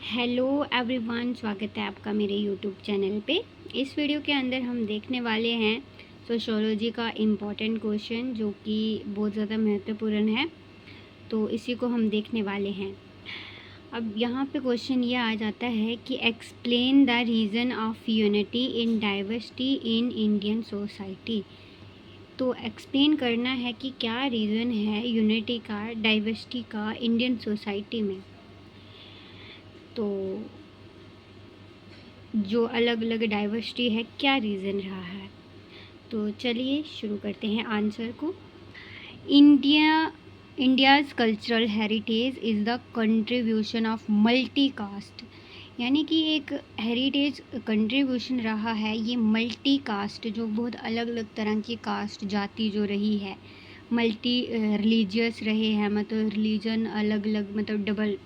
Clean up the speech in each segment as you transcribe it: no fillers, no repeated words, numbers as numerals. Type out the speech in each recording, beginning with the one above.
Hello everyone, स्वागत है आपका मेरे यूट्यूब चैनल पे। इस वीडियो के अंदर हम देखने वाले हैं सोशियोलॉजी का इम्पोर्टेंट क्वेश्चन जो कि बहुत ज़्यादा महत्वपूर्ण है, तो इसी को हम देखने वाले हैं। अब यहाँ पे क्वेश्चन ये आ जाता है कि explain the reason of unity in diversity in Indian society. तो एक्सप्लेन करना है कि क्या रीज़न है यूनिटी का, डाइवर्सिटी का इंडियन सोसाइटी में। तो जो अलग अलग डाइवर्सिटी है, क्या रीज़न रहा है। तो चलिए शुरू करते हैं आंसर को। India's cultural heritage is the contribution of multi caste, यानी कि एक हेरिटेज कंट्रीब्यूशन रहा है ये मल्टी कास्ट, जो बहुत अलग अलग तरह की कास्ट जाति जो रही है, मल्टी रिलीजियस रहे हैं, मतलब रिलीजन अलग अलग, मतलब डबल,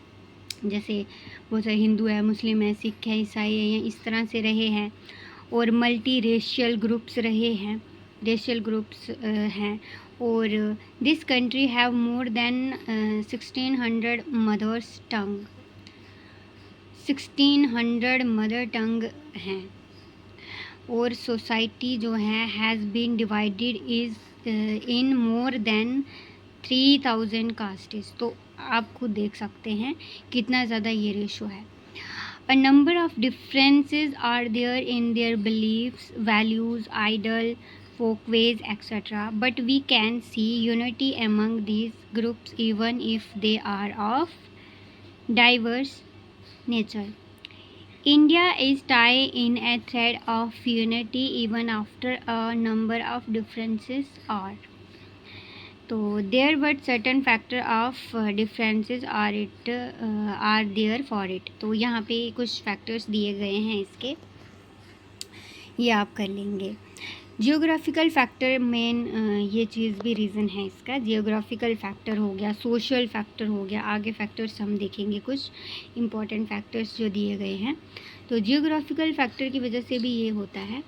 जैसे बहुत सारे हिंदू है, मुस्लिम है, सिख है, ईसाई है, या इस तरह से रहे हैं। और मल्टी रेशियल ग्रुप्स रहे हैं, रेशियल ग्रुप्स हैं। और this country have more than 1600 mothers tongue, 1600 mother tongue हैं। और सोसाइटी जो है has been divided is in more than 3000 castes. तो आप खुद देख सकते हैं कितना ज़्यादा ये रेशो है। A number of differences are there in their beliefs, values, idol, folkways, etc. But we can see unity among these groups even if they are of diverse nature. India is tied in a thread of unity even after a number of differences are. तो there but certain factor of differences are there for it. तो यहाँ पे कुछ factors दिए गए हैं इसके, ये आप कर लेंगे। जियोग्राफिकल फैक्टर मेन ये चीज़ भी रीज़न है इसका। जियोग्राफिकल फैक्टर हो गया, सोशल फैक्टर हो गया, आगे फैक्टर्स हम देखेंगे कुछ इम्पॉर्टेंट फैक्टर्स जो दिए गए हैं। तो जियोग्राफिकल फैक्टर की वजह से भी ये होता है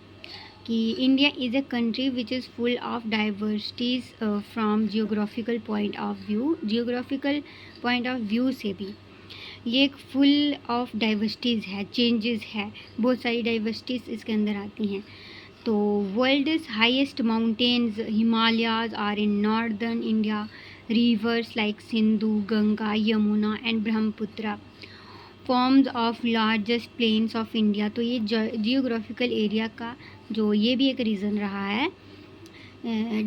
कि India is a country which is full of diversities from geographical point of view. Geographical point of view से भी ये एक फुल ऑफ डाइवर्सिटीज़ है, चेंजेस है, बहुत सारी डाइवर्सिटीज़ इसके अंदर आती हैं। तो world's highest mountains Himalayas are in northern India, rivers like Sindhu, Ganga, Yamuna and Brahmaputra forms of largest plains of India. तो ये जियोग्राफिकल एरिया का जो ये भी एक रीज़न रहा है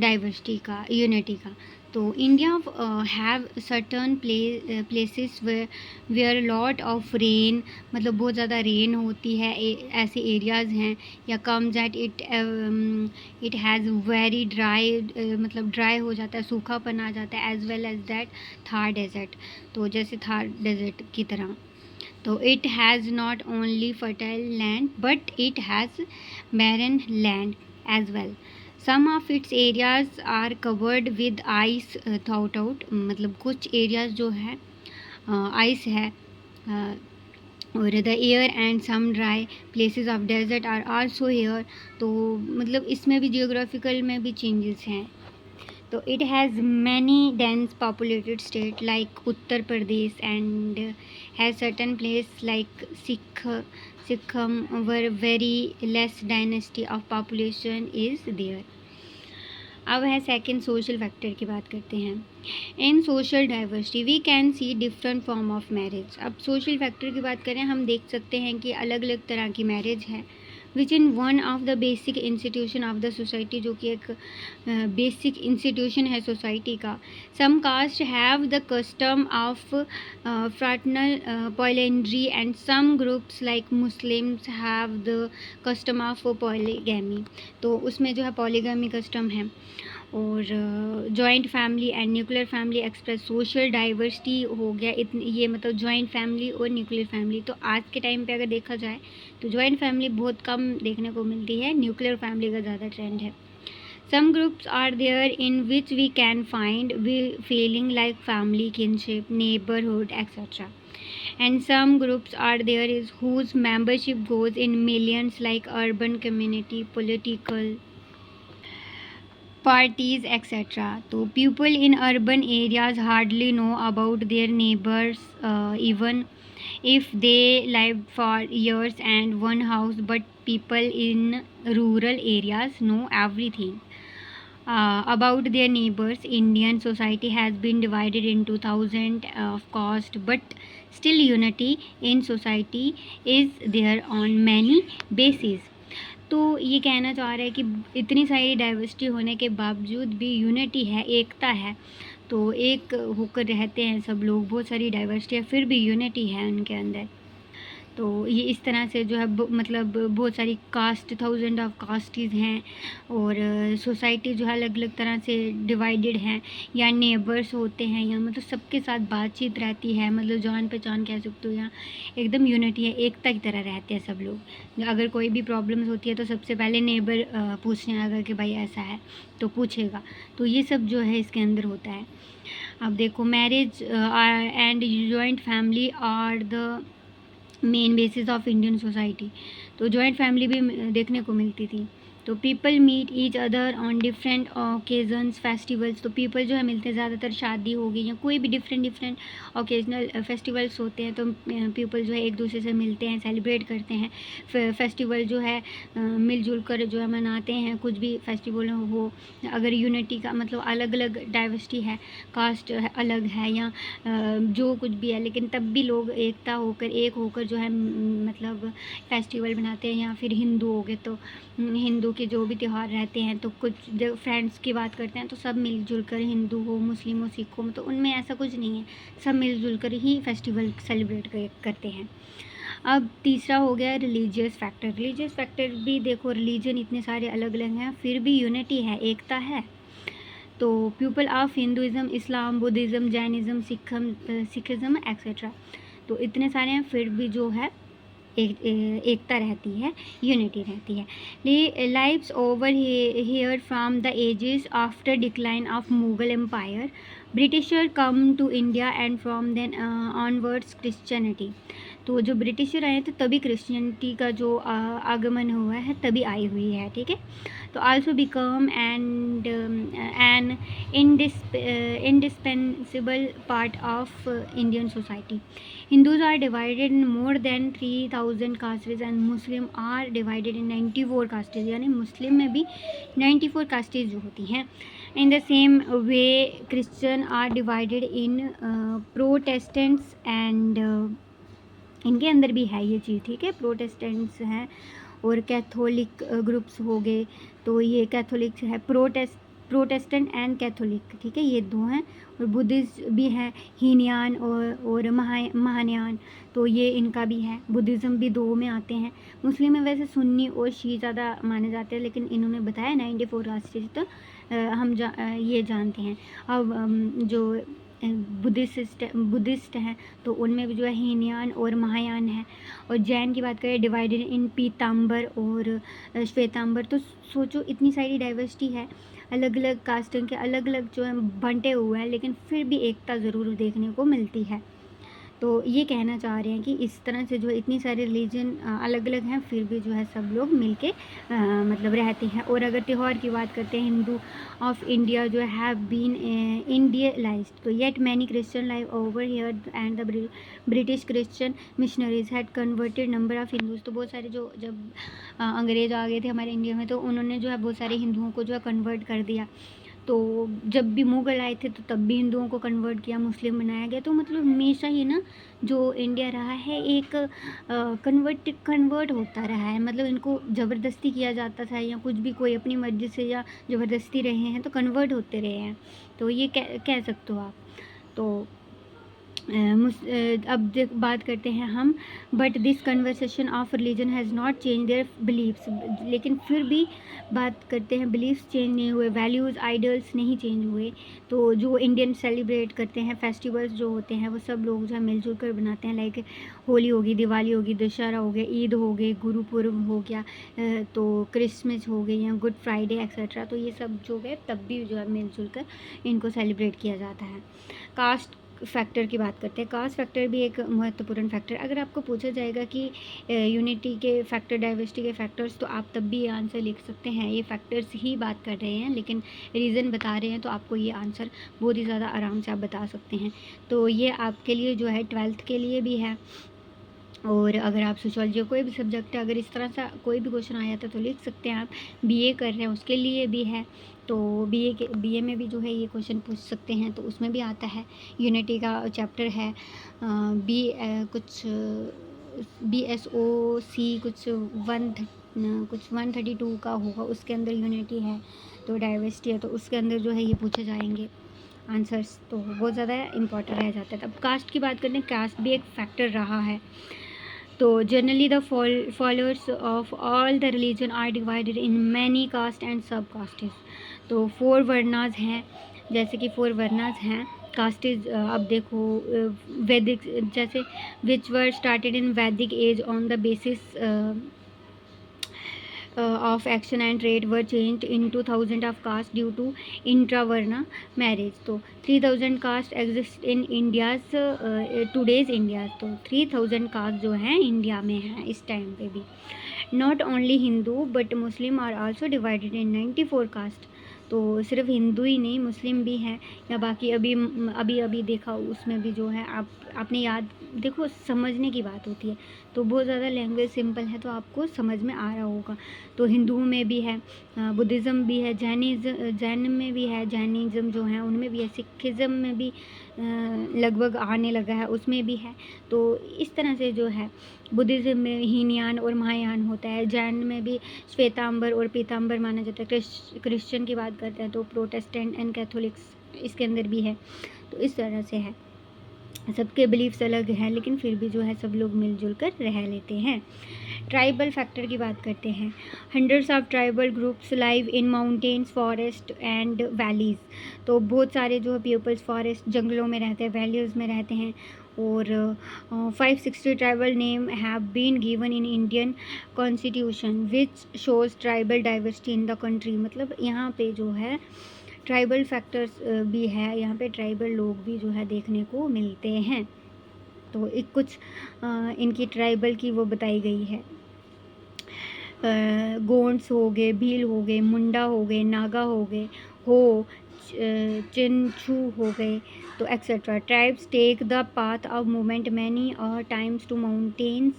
डाइवर्सिटी का, यूनिटी का। तो India have certain places where lot of rain, मतलब बहुत ज़्यादा रेन होती है, ऐसे एरियाज़ हैं। या comes at it has very dry, मतलब ड्राई हो जाता है, सूखापन आ जाता है। As well as that Thar desert, तो जैसे थार डेजर्ट की तरह। तो it has not only fertile land but it has barren land as well. Some of its areas are covered with ice throughout, मतलब कुछ एरियाज जो है आइस है। और the air and some dry places of desert are also here. तो मतलब इसमें भी जियोग्राफिकल में भी चेंजेस हैं। तो it has many dense populated state like Uttar Pradesh and has certain place like Sikkim where very less dynasty of population is there. अब है सेकंड सोशल फैक्टर की बात करते हैं। In social diversity we can see different form of marriage. अब social factor की बात करें, हम देख सकते हैं कि अलग अलग तरह की मैरिज है which in one of the basic institution of the society, जो कि एक बेसिक इंस्टीट्यूशन है सोसाइटी का। Some caste have the custom of fraternal polyandry and some groups like Muslims have the custom of polygamy. तो उसमें जो है polygamy custom है। और joint family and nuclear family express social diversity हो गया। इतनी ये मतलब जॉइंट फैमिली और न्यूक्लियर फैमिली। तो आज के टाइम पे अगर देखा जाए तो जॉइंट फैमिली बहुत कम देखने को मिलती है, न्यूक्लियर फैमिली का ज़्यादा ट्रेंड है। Some groups are there in which we can find we feeling like family, kinship, neighbourhood etcetera. And some groups are there is whose membership goes in millions like urban community, political parties etc. तो people in urban areas hardly know about their neighbors, even if they lived for years in one house, but people in rural areas know everything about their neighbors. Indian society has been divided into thousands of castes, but still unity in society is there on many bases. तो ये कहना चाह रहा है कि इतनी सारी diversity होने के बावजूद भी यूनिटी है, एकता है, तो एक होकर रहते हैं सब लोग। बहुत सारी डाइवर्सिटी है फिर भी यूनिटी है उनके अंदर। तो ये इस तरह से जो है मतलब बहुत सारी कास्ट, थाउजेंड ऑफ कास्टीज़ हैं, और सोसाइटी जो है अलग अलग तरह से डिवाइडेड हैं, या नेबर्स होते हैं, या मतलब सबके साथ बातचीत रहती है, मतलब जान पहचान कह सकते हो, या एकदम यूनिटी है, एकता की तरह रहते हैं सब लोग। अगर कोई भी प्रॉब्लम्स होती है तो सबसे पहले नेबर पूछने आएगा कि भाई ऐसा है तो पूछेगा। तो ये सब जो है इसके अंदर होता है। अब देखो, marriage and joint family are the main basis of Indian society. तो जॉइंट फैमिली भी देखने को मिलती थी। तो people meet each other on different occasions, festivals. तो पीपल जो है मिलते हैं, ज़्यादातर शादी हो गई या कोई भी डिफरेंट ओकेजनल फेस्टिवल्स होते हैं, तो पीपल जो है एक दूसरे से मिलते हैं, सेलिब्रेट करते हैं। फेस्टिवल जो है मिलजुल कर जो है मनाते हैं, कुछ भी फेस्टिवल हो। अगर यूनिटी का मतलब अलग अलग डाइवर्सिटी है, कास्ट अलग है, या जो कुछ भी है, लेकिन तब भी लोग एकता होकर, एक होकर जो है मतलब फेस्टिवल बनाते हैं। या फिर हिंदू हो गए तो हिंदू के जो भी त्यौहार रहते हैं, तो कुछ जो फ्रेंड्स की बात करते हैं तो सब मिलजुल कर, हिंदू हो, मुस्लिम हो, सिख हो, तो उनमें ऐसा कुछ नहीं है, सब मिलजुल कर ही फेस्टिवल सेलिब्रेट करते हैं। अब तीसरा हो गया रिलीजियस फैक्टर। रिलीजियस फैक्टर भी देखो, रिलीजन इतने सारे अलग अलग हैं फिर भी यूनिटी है, एकता है। तो people of Hinduism, Islam, Buddhism, Jainism, Sikhism etcetera. तो इतने सारे हैं फिर भी जो है एकता रहती है, यूनिटी रहती है। Lives over here from the ages after decline of Mughal empire, Britisher come to India and from then onwards Christianity. तो जो ब्रिटिशर आए थे तभी क्रिश्चियनिटी का जो आगमन हुआ है तभी आई हुई है, ठीक है। तो also become an indispensable part of Indian society. Hindus are divided in more than 3000 castes and Muslim are divided in 94 castes, यानी मुस्लिम में भी 94 castes जो होती हैं। In the same way Christian are divided in Protestants and इनके अंदर भी है ये चीज़, ठीक है। प्रोटेस्टेंट्स हैं और कैथोलिक ग्रुप्स हो गए। तो ये कैथोलिक है, प्रोटेस्टेंट एंड कैथोलिक, ठीक है, ये दो हैं। और बुद्धिस्ट भी है, हीनयान और महायान, तो ये इनका भी है। बुद्धिज़्म भी दो में आते हैं। मुस्लिम में वैसे सुन्नी और शी ज़्यादा माने जाते हैं, लेकिन इन्होंने बताया 94 कास्टेज, तो हम ये जानते हैं। अब जो बुद्धिस्ट हैं तो उनमें भी जो है हीनयान और महायान है। और जैन की बात करें, डिवाइडेड इन पीताम्बर और श्वेताम्बर। तो सोचो इतनी सारी डाइवर्सिटी है, अलग अलग कास्टों के अलग अलग जो है बंटे हुए हैं, लेकिन फिर भी एकता ज़रूर देखने को मिलती है। तो ये कहना चाह रहे हैं कि इस तरह से जो है इतनी सारे रिलीजन अलग अलग हैं फिर भी जो है सब लोग मिलके मतलब रहते हैं। और अगर त्यौहार की बात करते हैं, हिंदू ऑफ इंडिया जो हैव बीन इंडियलाइज्ड, तो yet many Christian live over here and the British Christian missionaries had converted number of Hindus. तो बहुत सारे जो जब अंग्रेज आ गए थे हमारे इंडिया में, तो उन्होंने जो है बहुत सारे हिंदुओं को जो है कन्वर्ट कर दिया। तो जब भी मुग़ल आए थे तो तब भी हिंदुओं को कन्वर्ट किया, मुस्लिम बनाया गया। तो मतलब हमेशा ही ना जो इंडिया रहा है एक कन्वर्ट होता रहा है, मतलब इनको ज़बरदस्ती किया जाता था, या कुछ भी कोई अपनी मर्ज़ी से या ज़बरदस्ती रहे हैं तो कन्वर्ट होते रहे हैं। तो ये कह सकते हो आप। तो अब बात करते हैं हम, but this conversation of religion has not change their believes. लेकिन फिर भी बात करते हैं, बिलीव्स चेंज नहीं हुए, वैल्यूज़ आइडल्स नहीं चेंज हुए। तो जो इंडियन सेलिब्रेट करते हैं फेस्टिवल्स जो होते हैं वो सब लोग जो है मिलजुल कर बनाते हैं। लाइक होली होगी, दिवाली होगी, दशहरा हो गया, ईद हो गई, गुरुपुरब हो गया, तो क्रिसमस हो गई, या गुड फ्राइडे एक्सेट्रा। तो ये सब जो है तब भी जो है मिलजुल कर इनको सेलिब्रेट किया जाता है। कास्ट फैक्टर की बात करते हैं। कास्ट फैक्टर भी एक महत्वपूर्ण फैक्टर। अगर आपको पूछा जाएगा कि यूनिटी के फैक्टर, डाइवर्सिटी के फैक्टर्स, तो आप तब भी ये आंसर लिख सकते हैं, ये फैक्टर्स ही बात कर रहे हैं, लेकिन रीज़न बता रहे हैं, तो आपको ये आंसर बहुत ही ज़्यादा आराम से आप बता सकते हैं। तो ये आपके लिए जो है 12th के लिए भी है, और अगर आप सोशियोलॉजी कोई भी सब्जेक्ट है, अगर इस तरह से कोई भी क्वेश्चन आ जाता है तो लिख सकते हैं आप। बीए कर रहे हैं उसके लिए भी है, तो बीए में भी जो है ये क्वेश्चन पूछ सकते हैं, तो उसमें भी आता है। यूनिटी का चैप्टर है, कुछ BSOC कुछ 132 का होगा, उसके अंदर यूनिटी है, तो डाइवर्सिटी है, तो उसके अंदर जो है ये पूछे जाएंगे आंसर्स, तो बहुत ज़्यादा इम्पोर्टेंट रह जाता है। तब कास्ट की बात करते हैं, कास्ट भी एक फैक्टर रहा है। तो generally the followers of all the religion are divided in many caste and sub castes. तो 4 वर्णास हैं, जैसे कि 4 वर्णास हैं। कास्टेज अब देखो, वैदिक जैसे विच वर started in Vedic age on the basis of action and trade were changed in 2000 of caste due to intravarna marriage. तो 3000 caste exist in India's today's India। तो 3000 caste जो हैं इंडिया में हैं इस टाइम पे भी। Not only Hindu but Muslim are also divided in 94 caste। तो सिर्फ हिंदू ही नहीं, मुस्लिम भी हैं, या बाकी अभी देखा उसमें भी जो है आपने याद, देखो समझने की बात होती है, तो बहुत ज़्यादा लैंग्वेज सिंपल है तो आपको समझ में आ रहा होगा। तो हिंदुओं में भी है, बुद्धिज़्म भी है, जैन में भी है, जैनिज़्म जो है उनमें भी है, सिखिज़्म में भी लगभग आने लगा है, उसमें भी है। तो इस तरह से जो है बुद्धिज़्म में हीनयान और महायान होता है, जैन में भी श्वेतांबर और पीतांबर माना जाता है, क्रिश्चियन की बात करते हैं तो प्रोटेस्टेंट एंड कैथोलिक्स इसके अंदर भी है। तो इस तरह से है, सबके बिलीफ्स अलग हैं लेकिन फिर भी जो है सब लोग मिलजुल कर रह लेते हैं। ट्राइबल फैक्टर की बात करते हैं। Hundreds of tribal groups live in mountains, forest and valleys. तो बहुत सारे जो पीपल्स फॉरेस्ट जंगलों में रहते हैं, वैलीज़ में रहते हैं। और 560 tribal name have been given in Indian constitution which shows tribal diversity in the country. मतलब यहाँ पे जो है ट्राइबल फैक्टर्स भी है, यहाँ पे ट्राइबल लोग भी जो है देखने को मिलते हैं। तो एक कुछ इनकी ट्राइबल की वो बताई गई है। गोंड्स हो गए, भील हो गए, मुंडा हो गए, नागा हो गए, हो चिंचू हो गए, तो et cetera. Tribes take the path of movement many times to maintain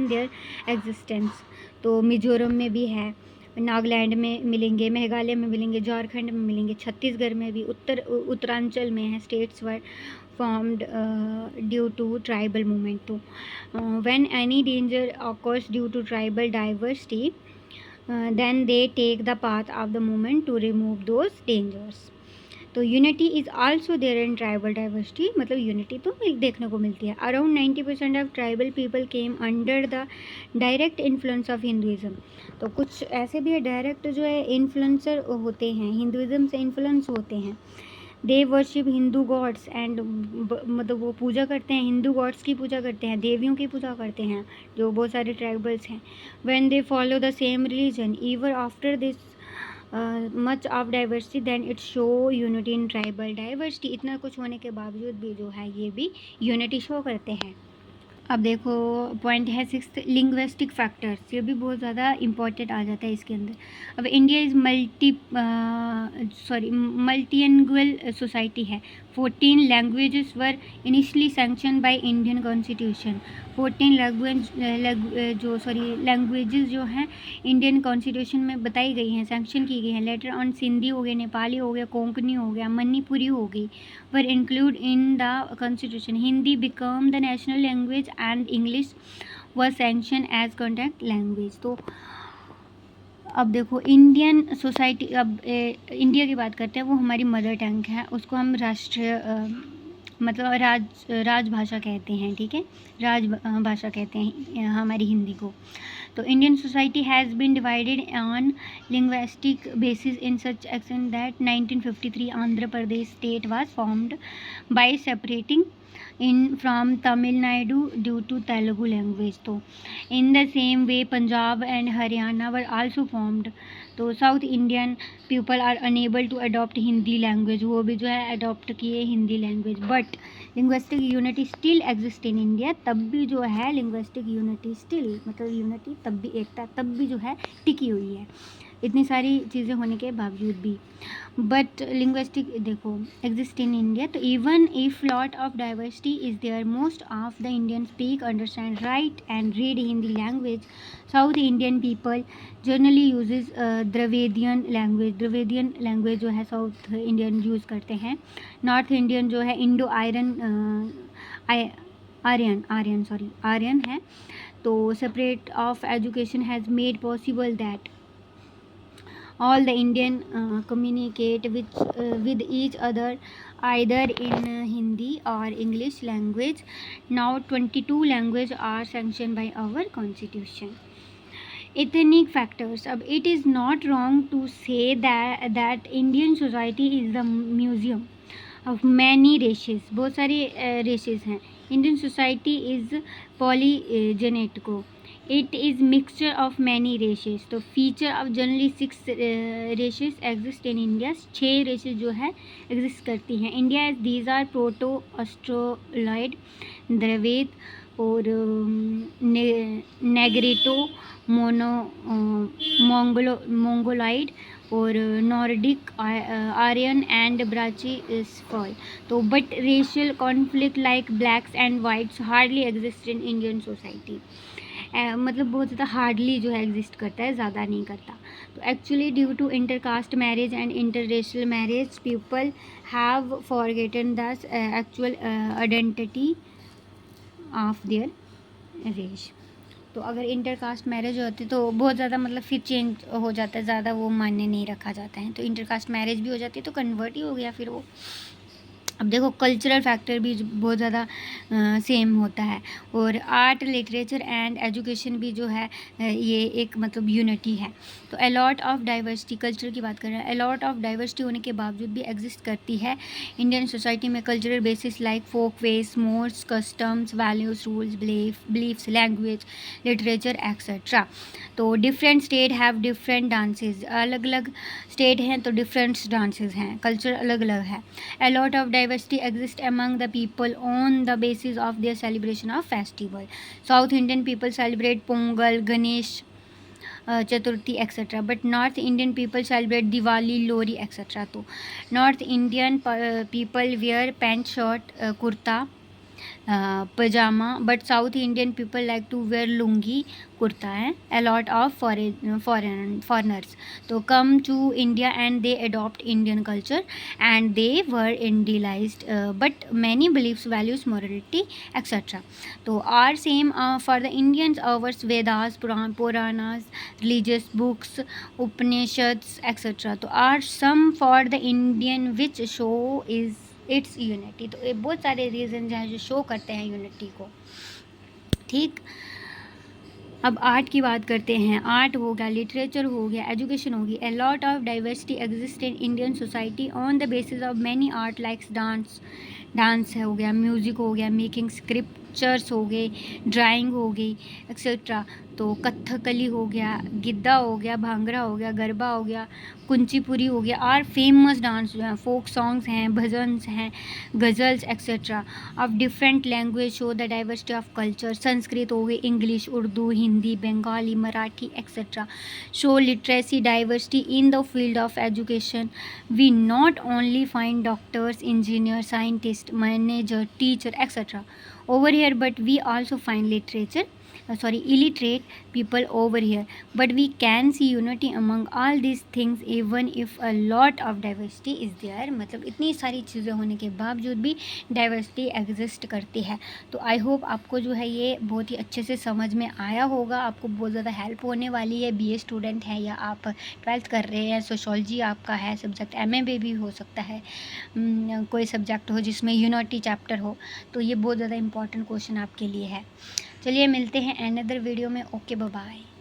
their existence. तो मिजोरम में भी है, नागालैंड में मिलेंगे, मेघालय में मिलेंगे, झारखंड में मिलेंगे, छत्तीसगढ़ में भी, उत्तरांचल में है। States were formed due to tribal movement. तो when any danger occurs due to tribal diversity, then they take the path of the movement to remove those dangers. तो unity is also there in tribal diversity, मतलब unity तो देखने को मिलती है। Around 90% of tribal people came under the direct influence of Hinduism. तो कुछ ऐसे भी है डायरेक्ट जो है इन्फ्लुएंसर होते हैं, हिंदुज़म से इन्फ्लुएंस होते हैं। They worship Hindu gods and, मतलब वो पूजा करते हैं, हिंदू गॉड्स की पूजा करते हैं, देवियों की पूजा करते हैं, जो बहुत सारे ट्राइबल्स हैं। When they follow the same religion even after this much of diversity then it show unity in tribal diversity. इतना कुछ होने के बावजूद भी जो है ये भी यूनिटी शो करते हैं। अब देखो पॉइंट है 6th, लिंग्विस्टिक फैक्टर्स। ये भी बहुत ज़्यादा इम्पोर्टेंट आ जाता है इसके अंदर। अब इंडिया इज़ मल्टीलिंगुअल सोसाइटी है। 14 languages were initially sanction by Indian constitution. 14 languages जो हैं इंडियन कॉन्स्टिट्यूशन में बताई गई हैं, सैंक्शन की गई हैं। लेटर ऑन सिंधी हो गया, नेपाली हो गया, कोंकणी हो गया, मणिपुरी हो गई, were include in the constitution. Hindi become the national language and English were sanction as contract language. तो अब देखो इंडियन सोसाइटी, अब इंडिया की बात करते हैं, वो हमारी मदर टंग है, उसको हम राष्ट्रीय मतलब राजभाषा कहते हैं, ठीक है, राजभाषा कहते हैं हमारी हिंदी को। तो Indian society has been divided on linguistic basis in such extent that 1953 Andhra Pradesh state was formed by separating in from Tamil Nadu due to Telugu language. तो in the same way Punjab and Haryana were also formed. तो South Indian people are unable to adopt Hindi language, वो भी जो है adopt किए Hindi language. But linguistic unity still exist in India, तब भी जो है लिंग्विस्टिक यूनिटी स्टिल, मतलब यूनिटी तब भी, एकता तब भी जो है टिकी हुई है। इतनी सारी चीज़ें होने के बावजूद भी। बट लिंग्विस्टिक देखो एग्जिस्ट इन इंडिया, तो even if lot of diversity is there, most of the Indian speak, understand, write and read Hindi language. South Indian people generally uses Dravidian language, Dravidian language जो है south Indian use करते हैं। North Indian जो है Indo Aryan है। तो separate of education has made possible that all the Indian communicate with each other either in Hindi or English language. Now 22 languages are sanctioned by our constitution. Ethnic factors. अब it is not wrong to say that Indian society is the museum of many races. बहुत सारे races हैं. Indian society is polygenetic. It is mixture of many races. तो feature of generally 6 races exist in India. 6 races जो है exist करती हैं India. These are Proto Australoid, द्रविड़ और नेग्रिटो, मोंगोलॉइड और नॉर्डिक, आर्यन एंड ब्राचिसफॉल। तो but racial conflict like blacks and whites hardly exist in Indian society. मतलब बहुत ज़्यादा हार्डली जो है एग्जिस्ट करता है, ज़्यादा नहीं करता। तो actually due to intercaste marriage and interracial marriage people have forgotten the actual identity of their race. तो अगर इंटरकास्ट मैरिज होती तो बहुत ज़्यादा मतलब फिर चेंज हो जाता है, ज़्यादा वो मान्य नहीं रखा जाता है। तो इंटरकास्ट मैरिज भी हो जाती है तो कन्वर्ट ही हो गया फिर वो। अब देखो कल्चरल फैक्टर भी बहुत ज़्यादा सेम होता है। और आर्ट, लिटरेचर एंड एजुकेशन भी जो है ये एक मतलब यूनिटी है। तो अलॉट ऑफ डाइवर्सिटी, कल्चर की बात कर रहे हैं, अलॉट ऑफ डाइवर्सिटी होने के बावजूद भी एग्जिस्ट करती है इंडियन सोसाइटी में cultural basis like folk ways, modes, customs, values, rules, beliefs, language, literature etcetera. तो different state have different dances, अलग अलग स्टेट हैं तो डिफरेंट डांसेज हैं, कल्चर अलग अलग है। A lot of diversity exists among the people on the basis of their celebration of festival. South Indian people celebrate Pongal, Ganesh Chaturthi etc. But North Indian people celebrate Diwali, Lohri etc. तो North Indian people wear pant, shirt, kurta, pajama, but South Indian people like to wear lungi, kurta है। A lot of foreigners तो come to India and they adopt Indian culture and they were Indianized, but many beliefs, values, morality etc. तो are same for the Indians. Our Vedas, Puranas, religious books, Upanishads etc. तो are some for the Indian which show is it's unity. तो ये बहुत सारे reason हैं जो show करते हैं यूनिटी को। ठीक, अब आर्ट की बात करते हैं। आर्ट हो गया, लिटरेचर हो गया, एजुकेशन होगी। A lot of diversity exist in Indian society on the basis of many art likes dance हो गया, म्यूज़िक हो गया, मेकिंग स्क्रिप्चर्स हो गए, ड्राइंग हो गई एक्सेट्रा। तो कथकली हो गया, गिद्दा हो गया, भांगड़ा हो गया, गरबा हो गया, कुंचीपुरी हो गया। और फेमस डांस जो है फोक सॉन्ग्स हैं, भजन्स हैं, ghazals et cetera. Of different language show the diversity of culture. Sanskrit हो गई, English, Urdu, Hindi, Bengali, Marathi et cetera. Show literacy diversity in the field of education. We not only find doctors, engineer, scientist, manager, teacher et cetera over here, but we also find illiterate people over here, but we can see unity among all these things even if a lot of diversity is there। मतलब इतनी सारी चीज़ें होने के बावजूद भी diversity exist करती है। तो आई होप आपको जो है ये बहुत ही अच्छे से समझ में आया होगा, आपको बहुत ज़्यादा हेल्प होने वाली है। बीए स्टूडेंट है या आप 12th कर रहे हैं, सोशोलॉजी आपका है सब्जेक्ट, एमए में भी हो सकता है कोई सब्जेक्ट हो जिसमें यूनिटी चैप्टर हो, तो ये बहुत ज़्यादा इंपॉर्टेंट क्वेश्चन आपके लिए है। चलिए मिलते हैं अनदर वीडियो में। Okay, bye bye.